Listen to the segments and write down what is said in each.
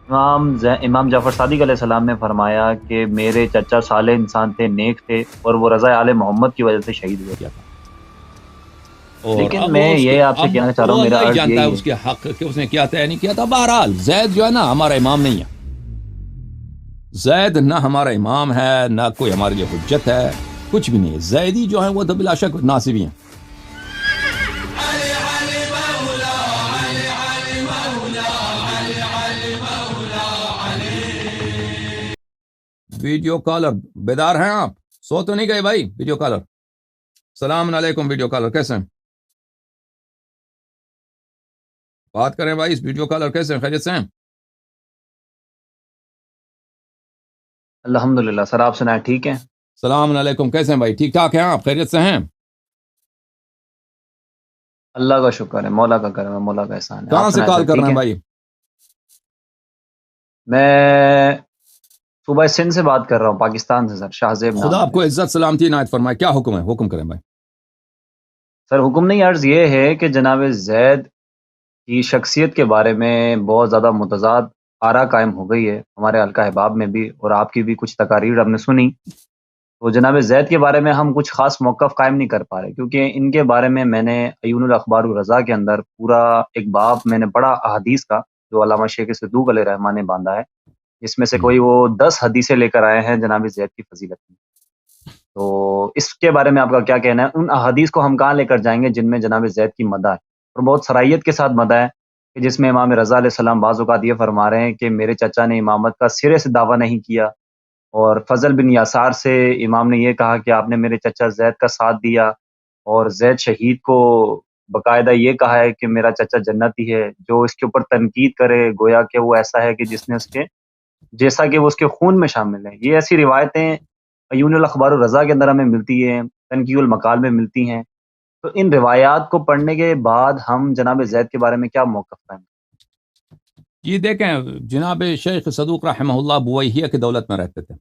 امام جعفر صادق علیہ السلام نے فرمایا کہ میرے چچا صالح انسان تھے، نیک تھے، اور وہ رضا آل محمد کی وجہ سے شہید ہوئے. کیا تھا اور لیکن اب میں وہ اس کے یہ آپ سے اب کہنا چاہ رہا ہوں، وہ میرا اللہ ہی عرض جانتا ہے یہی ہے. اس کے حق کہ اس نے کیا تھا یا نہیں کیا تھا. بہرحال زید جو ہے نا ہمارا امام نہیں ہے. زید نہ ہمارا امام ہے نہ کوئی ہمارے لیے حجت ہے، کچھ بھی نہیں ہے. زیدی جو ہیں وہ تو بلا شک ناصبی ہیں. ویڈیو کالر بیدار ہیں آپ؟ سو تو نہیں گئے بھائی ویڈیو کالر؟ السلام علیکم ویڈیو کالر، کیسے ہیں؟ بات کریں بھائی، اس ویڈیو کالر کیسے ہیں؟ خیریت سے ہیں؟ الحمدللہ سر، آپ سنائیں ٹھیک ہیں؟ السلام علیکم، کیسے ہیں بھائی؟ ٹھیک ٹھاک ہیں آپ؟ خیریت سے ہیں؟ اللہ کا شکر ہے، مولا کا کرم ہے، مولا کا احسان ہے. کہاں آپ سے سنائیں کال سر کر رہے ٹھیک ہیں ہیں؟ بھائی؟ میں صوبہ سندھ سے بات کر رہا ہوں، پاکستان سے سر. شاہ زیب نام خدا ہے آپ کو میرا. عزت سلامتی عنایت فرمائے. کیا حکم ہے؟ حکم کریں بھائی. سر حکم نہیں، عرض یہ ہے کہ جناب زید کی شخصیت کے بارے میں بہت زیادہ متضاد آرا قائم ہو گئی ہے ہمارے حلقہ احباب میں بھی، اور آپ کی بھی کچھ تقاریر ہم نے سنی. تو جناب زید کے بارے میں ہم کچھ خاص موقف قائم نہیں کر پا رہے، کیونکہ ان کے بارے میں نے عیون الاخبار الرضا کے اندر پورا ایک باب میں نے پڑھا احادیث کا، جو علامہ شیخ صدوق علیہ رحمٰن نے باندھا ہے، جس میں سے کوئی وہ 10 حدیثیں لے کر آئے ہیں جناب زید کی فضیلت میں. تو اس کے بارے میں آپ کا کیا کہنا ہے؟ ان احادیث کو ہم کہاں لے کر جائیں گے جن میں جناب زید کی مدح ہے، اور بہت صلاحیت کے ساتھ مدح ہے، کہ جس میں امام رضا علیہ السلام بعض اوقات یہ فرما رہے ہیں کہ میرے چچا نے امامت کا سرے سے دعویٰ نہیں کیا، اور فضل بن یسار سے امام نے یہ کہا کہ آپ نے میرے چچا زید کا ساتھ دیا، اور زید شہید کو باقاعدہ یہ کہا ہے کہ میرا چچا جنتی ہے. جو اس کے اوپر تنقید کرے گویا کہ وہ ایسا ہے کہ جس نے اس کے جیسا کہ وہ اس کے خون میں شامل ہے. یہ ایسی روایتیں عیون الاخبار الرضا کے اندر ہمیں ملتی ہیں، تنقیح المقال میں ملتی ہیں. تو ان روایات کو پڑھنے کے بعد ہم جناب زید کے بارے میں کیا موقف پائیں؟ یہ دیکھیں، جناب شیخ صدوق رحمہ اللہ بویہیہ کی دولت میں رہتے تھے،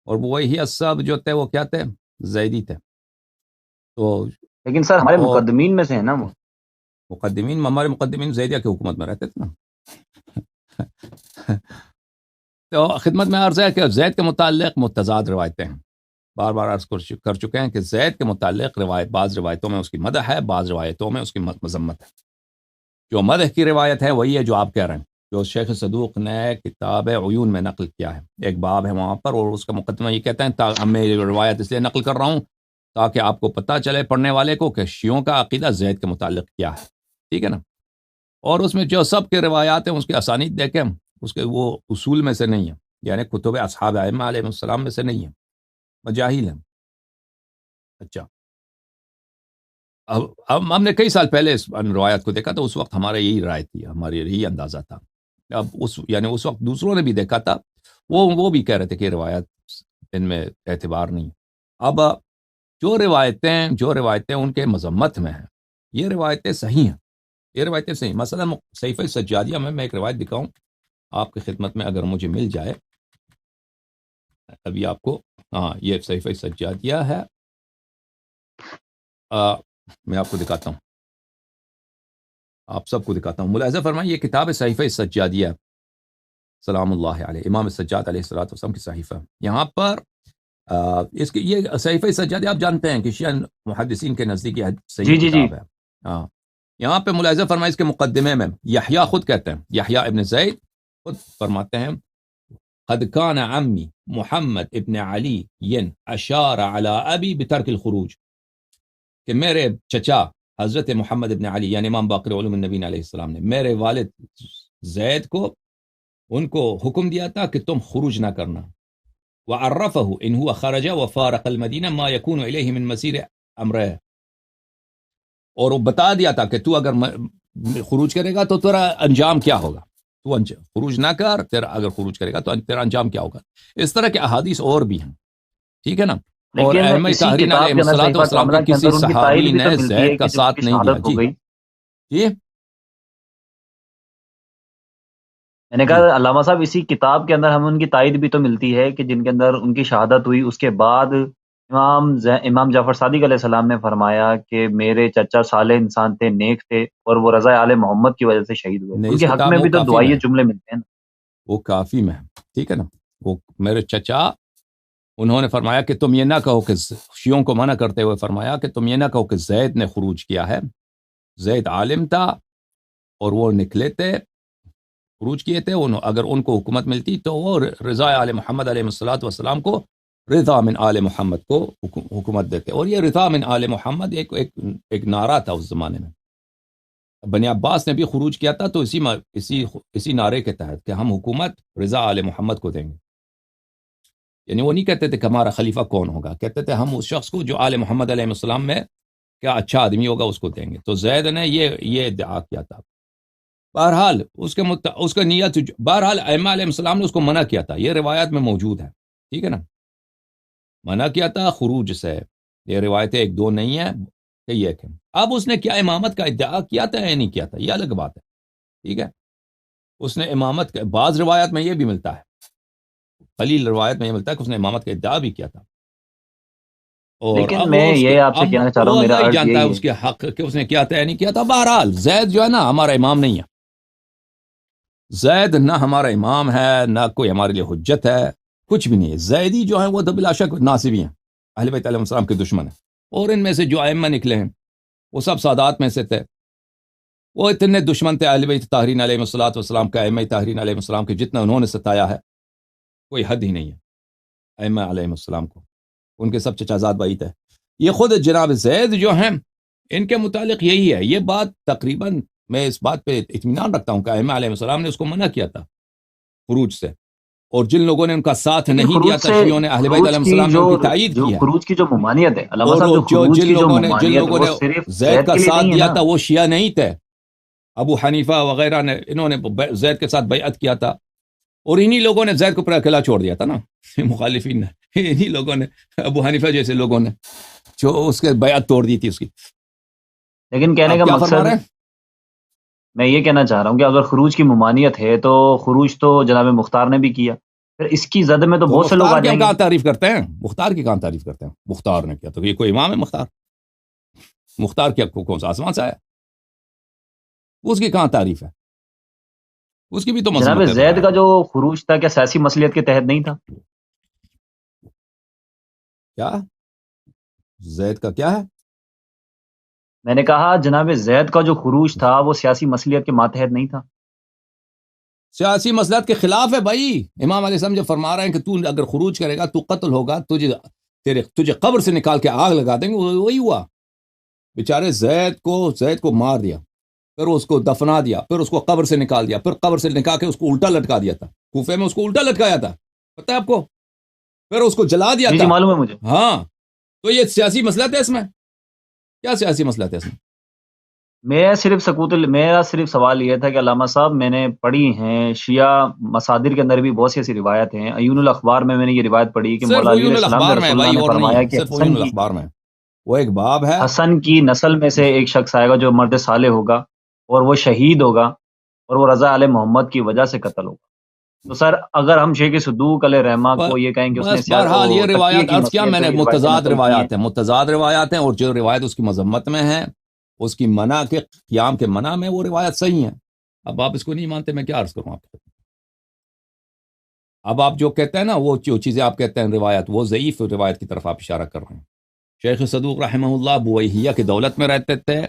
اور بویہیہ سب جو تھے وہ کیا تھے؟ زیدی تھے. تو لیکن سر ہمارے اور مقدمین میں سے ہیں نا وہ. ہمارے مقدمین زیدیہ کی حکومت میں رہتے تھے نا. تو خدمت میں عرض ہے کہ زید کے متعلق متضاد روایتیں ہیں. بار بار عرض کر چکے ہیں کہ زید کے متعلق بعض روایتوں میں اس کی مدح ہے، بعض روایتوں میں اس کی مذمت ہے. جو مدح کی روایت ہے وہی ہے جو آپ کہہ رہے ہیں، جو شیخ صدوق نے کتاب عیون میں نقل کیا ہے. ایک باب ہے وہاں پر، اور اس کا مقدمہ یہ کہتے ہیں میں یہ روایت اس لیے نقل کر رہا ہوں تاکہ آپ کو پتہ چلے پڑھنے والے کو کہ شیعوں کا عقیدہ زید کے متعلق کیا ہے. ٹھیک ہے نا؟ اور اس میں جو سب کے روایات ہیں اس کی اسانید دیکھیں، اس کے وہ اصول میں سے نہیں ہیں، یعنی کتب اصحاب ائمہ علیہ السلام میں سے نہیں ہیں، مجاہیل ہیں. اچھا، اب ہم نے کئی سال پہلے اس روایت کو دیکھا تو اس وقت ہمارا یہی رائے تھی، ہمارا یہی اندازہ تھا. اب اس وقت دوسروں نے بھی دیکھا تھا، وہ بھی کہہ رہے تھے کہ روایت ان میں اعتبار نہیں. اب جو روایتیں ان کے مذمت میں ہیں، یہ روایتیں صحیح ہیں. یہ روایتیں صحیح. مثلا صحیفہ سجادیہ میں ایک روایت دکھاؤں آپ کی خدمت میں، اگر مجھے مل جائے ابھی آپ کو. ہاں، یہ صحیفہ سجادیہ ہے. میں آپ کو دکھاتا ہوں، آپ سب کو دکھاتا ہوں. ملاحظہ فرمائیں، یہ کتاب ہے صحیفہ سجادیہ سلام اللہ علیہ، امام سجاد علیہ الصلوۃ والسلام کی صحیفہ. یہاں پر اس کی یہ صحیفہ سجادیہ آپ جانتے ہیں کہ شیعہ محدثین کے نزدیک یہ صحیح جی جی جی. کتاب ہے. ہاں، یہاں پہ ملاحظہ فرمائیں، اس کے مقدمے میں یحییٰ خود کہتے ہیں، یحییٰ ابن زید خود فرماتے ہیں قد كان عمی محمد ابن علی اشار علی ابی بترک الخروج، کہ میرے چچا حضرت محمد ابن علی یعنی امام باقر علوم النبی علیہ السلام نے میرے والد زید کو ان کو حکم دیا تھا کہ تم خروج نہ کرنا. وعرفه ان هو خرج وفارق المدینہ ما يكون الیہ من مسیر امرہ، اور وہ بتا دیا تھا کہ تو اگر خروج کرے گا تو تیرا انجام کیا ہوگا. تو خروج نہ کر، تیرا اگر خروج کرے گا تو تیرا انجام کیا ہوگا. اس طرح کے احادیث اور بھی ہیں. ٹھیک ہے نا؟ اور لیکن ائمہ اسی طاہرین کتاب علیہ کے اندر الصلوۃ صحیفہ والسلام کاملہ کے کے کسی اندر ان کی صحابی تائید بھی نے تو ملتی ہے زید کہ کا جب ان ساتھ کی نہیں دیا. شہادت ہو جی گئی. جی میں نے جی کہا علامہ صاحب اسی کتاب کے اندر ہمیں ان کی تائید بھی تو ملتی ہے کہ جن کے اندر ان کی شہادت ہوئی، اس کے بعد امام جعفر صادق علیہ السلام نے فرمایا کہ میرے چچا صالح انسان تھے، نیک تھے، اور وہ رضا آل محمد کی وجہ سے شہید ہوئے. نہیں، ان اس کے حق کتاب میں میں وہ بھی تو کافی میں دعائیے ہے، جملے ملتے ہیں نا. وہ کافی میں ہے، ٹھیک ہے نا. وہ میرے چچا انہوں نے فرمایا کہ تم یہ نہ کہو کہ شیعوں کو منع کرتے ہوئے فرمایا کہ تم یہ نہ کہو کہ زید نے خروج کیا ہے. زید عالم تھا اور وہ نکلے تھے، خروج کیے تھے. اگر ان کو حکومت ملتی تو وہ رضا آل محمد علیہ الصلوۃ والسلام کو، رضا من آل محمد کو حکومت دیتے. اور یہ رضا من آل محمد ایک نعرہ تھا اس زمانے میں. بنی عباس نے بھی خروج کیا تھا تو اسی نعرے کے تحت کہ ہم حکومت رضا آل محمد کو دیں گے. یعنی وہ نہیں کہتے تھے کہ ہمارا خلیفہ کون ہوگا، کہتے تھے ہم اس شخص کو جو آل محمد علیہ السلام میں کیا اچھا آدمی ہوگا اس کو دیں گے. تو زید نے یہ ادعا کیا تھا. بہرحال اس کا نیت، بہرحال ائمہ علیہ السلام نے اس کو منع کیا تھا، یہ روایات میں موجود ہے، ٹھیک ہے نا. منع کیا تھا خروج سے. یہ روایتیں ایک دو نہیں ہیں، کئی ایک ہیں. اب اس نے کیا امامت کا ادعا کیا تھا یا نہیں کیا تھا، یہ الگ بات ہے، ٹھیک ہے. اس نے امامت کا، بعض روایات میں یہ بھی ملتا ہے، قلیل روایت میں یہ ملتا ہے کہ اس نے امامت کا ادعا بھی کیا تھا. اور لیکن اب میں وہ اس کے، یہ آپ سے کہنا چاہ رہا وہ ہوں، میرا اللہ ہی عرض جانتا ہے یہی اس کے حق کہ اس نے کیا تھا یا نہیں کیا تھا. بہرحال زید جو ہے نا ہمارا امام نہیں ہے. زید نہ ہمارا امام ہے، نہ کوئی ہمارے لیے حجت ہے، کچھ بھی نہیں ہے. زیدی جو ہیں وہ تو بلا شک ناصبی ہیں، اہل بیت علیہ السلام کے دشمن ہیں. اور ان میں سے جو ائمہ نکلے ہیں وہ سب سادات میں سے تھے. وہ اتنے دشمن تھے اہل بیت طاہرین علیہ الصلوۃ والسلام کے، ائمہ طاہرین علیہ السلام کے، جتنا انہوں نے ستایا ہے کوئی حد ہی نہیں ہے ائمہ علیہ السلام کو. ان کے سب چچا زاد بھائی تھے. یہ خود جناب زید جو ہیں ان کے متعلق یہی ہے. یہ بات تقریباً میں اس بات پہ اطمینان رکھتا ہوں کہ ائمہ علیہ السلام نے اس کو منع کیا تھا خروج سے. اور جن لوگوں نے ان کا ساتھ لیکن نہیں دیا خروج تھا سے، شیعوں نے، اہل بیت خروج علیہ کی السلام نے ان کی تائید جو کی ہے. خروج کی جو ممانعت ہے علامہ اور صاحب، جو خروج کی جو جن ممانعت لوگوں وہ نے صرف زید کا کے لیے ساتھ نہیں ہے دیا نا. تھا وہ شیعہ نہیں تھے. ابو حنیفہ وغیرہ نے، انہوں نے زید کے ساتھ بیعت کیا تھا. اور انہی لوگوں نے زید کو پر اکیلا چھوڑ دیا تھا نا، مخالفین نے، انہی لوگوں نے، ابو حنیفہ جیسے لوگوں نے جو اس کے بیعت توڑ دی تھی اس کی. لیکن کہنے آپ کا کیا فرما مقصد، رہے ہیں؟ میں یہ کہنا چاہ رہا ہوں کہ اگر خروج کی ممانعت ہے تو خروج تو جناب مختار نے بھی کیا، پھر اس کی زد میں تو تو بہت سے لوگ مختار آ کی ہم جائیں گے. کہاں تعریف کرتے ہیں؟ مختار کی کہاں تعریف کرتے ہیں؟ مختار نے کیا تو یہ کوئی امام ہے مختار؟ مختار کیا کون سا آسمان سے آیا؟ اس کی کہاں تعریف ہے؟ اس کی بھی تو جناب مذمت ہے زید کا روایت. جو خروج تھا کیا سیاسی مصلیت کے تحت نہیں تھا؟ کیا زید کا کیا ہے؟ میں نے کہا جناب زید کا جو خروج تھا وہ سیاسی مصلیت کے ماتحت نہیں تھا. سیاسی مسئلات کے خلاف ہے بھائی. امام علیہ السلام جو فرما رہے ہیں کہ تو اگر خروج کرے گا تو قتل ہوگا، تجھے قبر سے نکال کے آگ لگا دیں گے. وہی ہوا بیچارے زید کو مار دیا، پھر اس کو دفنا دیا، پھر اس کو قبر سے نکال دیا، پھر قبر سے نکال کے اس کو الٹا لٹکا دیا تھا. کوفے میں اس کو الٹا لٹکایا تھا، پتہ ہے آپ کو؟ پھر اس کو جلا دیا جی تھا. معلوم ہے مجھے. ہاں، تو یہ سیاسی مسئلہ ہے اس میں؟ کیا سیاسی مسئلہ ہے اس میں؟ میرا صرف سوال یہ تھا کہ علامہ صاحب میں نے پڑھی ہیں شیعہ مصادر کے اندر بھی بہت سی ایسی روایت ہیں. عیون الاخبار میں نے یہ روایت پڑھی کہ صرف مولا علی عیون علیہ السلام نے الاخبار میں ہے رسول بھائی، اللہ نے اور نہیں فرمایا ہے. کہ صرف عیون الاخبار میں ہے. وہ ایک باب ہے. حسن کی نسل میں سے ایک شخص آئے گا جو مرد صالح ہوگا اور وہ شہید ہوگا اور وہ رضا علیہ محمد کی وجہ سے قتل ہوگا. تو سر اگر ہم شیخ صدوق علیہ رحمہ کو یہ کہیں کہ اس نے بس بہرحال یہ تقیہ روایات کی عرض کیا مصلحت میں سے نے، یہ روایتیں متضاد نقل کی ہیں. متضاد روایات ہیں. اور جو روایت اس کی مذمت میں ہے، اس کی منع کے، قیام کے منع میں، وہ روایت صحیح ہیں. اب آپ اس کو نہیں مانتے، میں کیا عرض کروں آپ کو؟ اب آپ جو کہتے ہیں نا، وہ جو چیزیں آپ کہتے ہیں روایت، وہ ضعیف روایت کی طرف آپ اشارہ کر رہے ہیں. شیخ صدوق رحمہ اللہ بویہیہ کی دولت میں رہتے تھے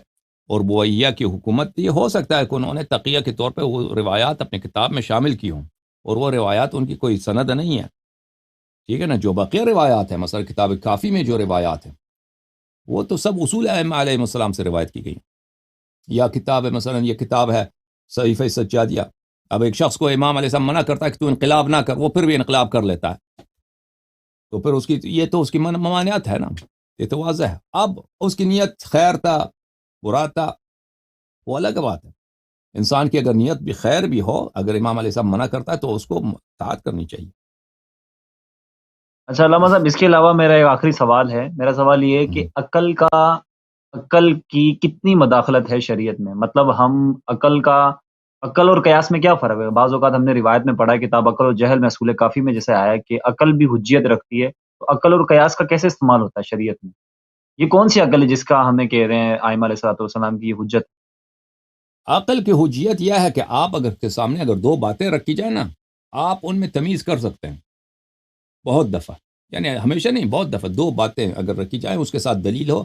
اور بویہیہ کی حکومت تھی. ہو سکتا ہے کہ انہوں نے تقیہ کے طور پہ وہ روایات اپنے کتاب میں شامل کی ہوں، اور وہ روایات ان کی کوئی سند نہیں ہے، ٹھیک ہے نا. جو بقیہ روایات ہیں، مثلا کتاب کافی میں جو روایات ہیں، وہ تو سب اصول ائمہ علیہ السلام سے روایت کی گئی. یا کتاب ہے، مثلا یہ کتاب ہے صحیفہ سجادیہ. اب ایک شخص کو امام علیہ السلام منع کرتا ہے کہ تو انقلاب نہ کر، وہ پھر بھی انقلاب کر لیتا ہے، تو پھر اس کی، یہ تو اس کی ممانعت ہے نا، یہ تو واضح ہے. اب اس کی نیت خیر تھا، برا تھا، وہ الگ بات ہے. انسان کی اگر نیت بھی خیر بھی ہو، اگر امام علیہ السلام منع کرتا ہے تو اس کو اطاعت کرنی چاہیے. اچھا علامہ صاحب، اس کے علاوہ میرا ایک آخری سوال ہے. میرا سوال یہ ہے کہ عقل کی کتنی مداخلت ہے شریعت میں؟ مطلب ہم عقل اور قیاس میں کیا فرق ہے؟ بعض اوقات ہم نے روایت میں پڑھا ہے، کتاب عقل اور جہل میں اصول کافی میں جیسے آیا ہے کہ عقل بھی حجیت رکھتی ہے. تو عقل اور قیاس کا کیسے استعمال ہوتا ہے شریعت میں؟ یہ کون سی عقل ہے جس کا ہمیں کہہ رہے ہیں ائمہ علیہ الصلوۃ والسلام کی یہ حجت؟ عقل کی حجیت یہ ہے کہ آپ اگر کے سامنے اگر دو باتیں رکھی جائیں نا، آپ ان میں تمیز کر سکتے ہیں بہت دفعہ، یعنی ہمیشہ نہیں، بہت دفعہ دو باتیں اگر رکھی جائیں اس کے ساتھ دلیل ہو،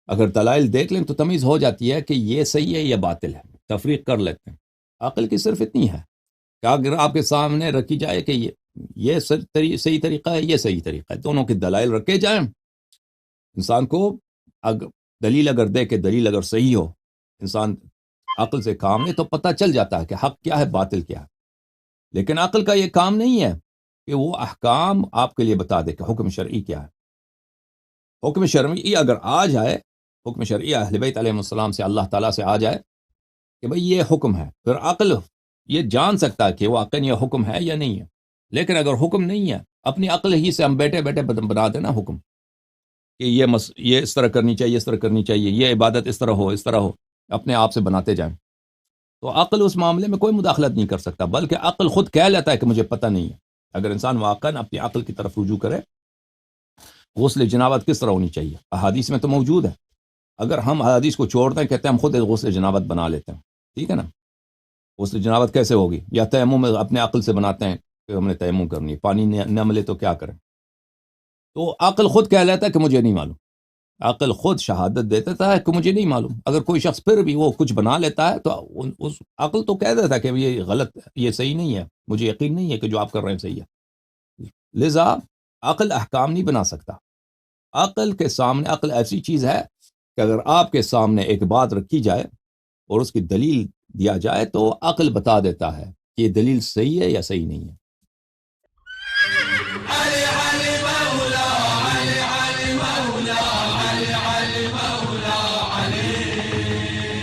اگر دلائل دیکھ لیں تو تمیز ہو جاتی ہے کہ یہ صحیح ہے یا باطل ہے، تفریق کر لیتے ہیں۔ عقل کی صرف اتنی ہے کہ اگر آپ کے سامنے رکھی جائے کہ یہ صحیح طریقہ ہے، یہ صحیح طریقہ ہے، دونوں کے دلائل رکھے جائیں، انسان کو دلیل اگر دے کہ دلیل اگر صحیح ہو، انسان عقل سے کام لے تو پتہ چل جاتا ہے کہ حق کیا ہے، باطل کیا ہے۔ لیکن عقل کا یہ کام نہیں ہے کہ وہ احکام آپ کے لیے بتا دے کہ حکم شرعی کیا ہے۔ حکم شرعی اگر آ جائے، حکم شرعی اہل بیت علیہ السلام سے، اللہ تعالیٰ سے آ جائے کہ بھئی یہ حکم ہے، پھر عقل یہ جان سکتا ہے کہ واقعی یہ حکم ہے یا نہیں ہے۔ لیکن اگر حکم نہیں ہے، اپنی عقل ہی سے ہم بیٹھے بیٹھے بنا دینا حکم کہ یہ اس طرح کرنی چاہیے، اس طرح کرنی چاہیے، یہ عبادت اس طرح ہو، اس طرح ہو، اپنے آپ سے بناتے جائیں، تو عقل اس معاملے میں کوئی مداخلت نہیں کر سکتا، بلکہ عقل خود کہہ لیتا ہے کہ مجھے پتہ نہیں ہے۔ اگر انسان واقعاً اپنی عقل کی طرف رجوع کرے، غسل جنابت کس طرح ہونی چاہیے، احادیث میں تو موجود ہے۔ اگر ہم احادیث کو چھوڑتے ہیں، کہتے ہیں ہم خود غسل جنابت بنا لیتے ہیں، ٹھیک ہے نا، غسل جنابت کیسے ہوگی؟ یا تیمم اپنے عقل سے بناتے ہیں کہ ہم نے تیمم کرنی ہے، پانی نہ ملے تو کیا کریں؟ تو عقل خود کہہ لیتا ہے کہ مجھے نہیں معلوم، عقل خود شہادت دے دیتا ہے کہ مجھے نہیں معلوم۔ اگر کوئی شخص پھر بھی وہ کچھ بنا لیتا ہے تو اس عقل تو کہہ دیتا ہے کہ یہ غلط ہے، یہ صحیح نہیں ہے، مجھے یقین نہیں ہے کہ جو آپ کر رہے ہیں صحیح ہے۔ لذا عقل احکام نہیں بنا سکتا۔ عقل کے سامنے، عقل ایسی چیز ہے کہ اگر آپ کے سامنے ایک بات رکھی جائے اور اس کی دلیل دیا جائے تو عقل بتا دیتا ہے کہ یہ دلیل صحیح ہے یا صحیح نہیں ہے۔